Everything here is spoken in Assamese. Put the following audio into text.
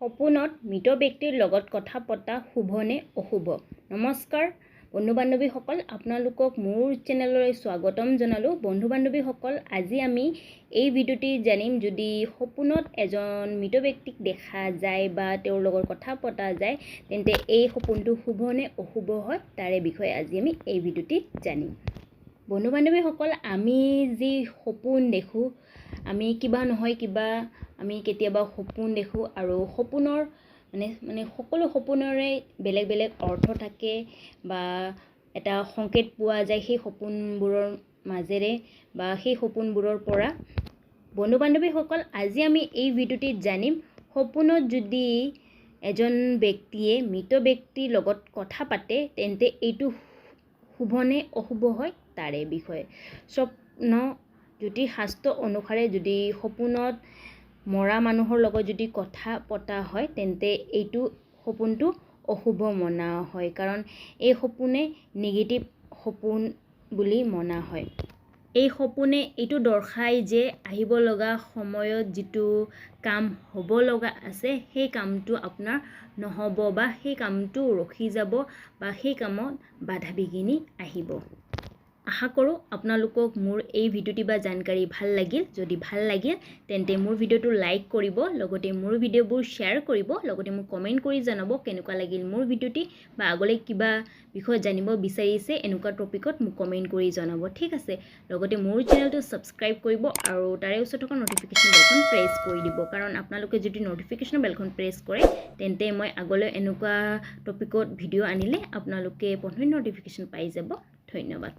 সপোনত মৃত ব্যক্তিৰ লগত কথা পতা শুভ নে অশুভ? নমস্কাৰ বন্ধু বান্ধৱীসকল, আপোনালোকক মোৰ চেনেললৈ স্বাগতম জনালোঁ। বন্ধু বান্ধৱীসকল, আজি আমি এই ভিডিঅ'টি জানিম, যদি সপোনত এজন মৃত ব্যক্তিক দেখা যায় বা তেওঁৰ লগত কথা পতা যায়, তেন্তে এই সপোনটো শুভ নে অশুভ হয়, তাৰে বিষয়ে আজি আমি এই ভিডিঅ'টিত জানিম। বন্ধু বান্ধৱীসকল, আমি যি সপোন দেখোঁ, আমি কিবা নহয় কিবা আমি কেতিয়াবা সপোন দেখোঁ, আৰু সপোনৰ মানে সকলো সপোনৰে বেলেগ বেলেগ অৰ্থ থাকে বা এটা সংকেত পোৱা যায় সেই সপোনবোৰৰ মাজেৰে বা সেই সপোনবোৰৰ পৰা। বন্ধু বান্ধৱীসকল, আজি আমি এই ভিডিঅ'টিত জানিম, সপোনত যদি এজন ব্যক্তিয়ে মৃত ব্যক্তিৰ লগত কথা পাতে, তেন্তে এইটো শুভ নে অশুভ হয়, তাৰে বিষয়ে। স্বপ্ন জ্যোতিষশাস্ত্ৰ অনুসাৰে যদি সপোনত মৰা মানুহৰ লগত যদি কথা পতা হয়, তেন্তে এইটো সপোনটো অশুভ মনা হয়, কাৰণ এই সপোনে নিগেটিভ সপোন বুলি মনা হয়। এই সপোনে এইটো দৰ্শায় যে আহিব লগা সময়ত যিটো কাম হ'ব লগা আছে, সেই কামটো আপোনাৰ নহ'ব বা সেই কামটো ৰখি যাব বা সেই কামত বাধা বিঘিনি আহিব। আশা কৰোঁ আপোনালোকক মোৰ এই ভিডিঅ'টি বা জানকাৰী ভাল লাগিল। যদি ভাল লাগিল তেন্তে মোৰ ভিডিঅ'টো লাইক কৰিব, লগতে মোৰ ভিডিঅ'বোৰ শ্বেয়াৰ কৰিব, লগতে মোক কমেণ্ট কৰি জনাব কেনেকুৱা লাগিল মোৰ ভিডিঅ'টি, বা আগলৈ কিবা বিষয়ে জানিব বিচাৰিছে এনেকুৱা টপিকত মোক কমেণ্ট কৰি জনাব, ঠিক আছে। লগতে মোৰ চেনেলটো ছাবস্ক্ৰাইব কৰিব আৰু তাৰে ওচৰত থকা ন'টিফিকেশ্যন বেলখন প্ৰেছ কৰি দিব, কাৰণ আপোনালোকে যদি ন'টিফিকেশ্যন বেলখন প্ৰেছ কৰে, তেন্তে মই আগলৈ এনেকুৱা টপিকত ভিডিঅ' আনিলে আপোনালোকে প্ৰথমে ন'টিফিকেশ্যন পাই যাব। ধন্যবাদ।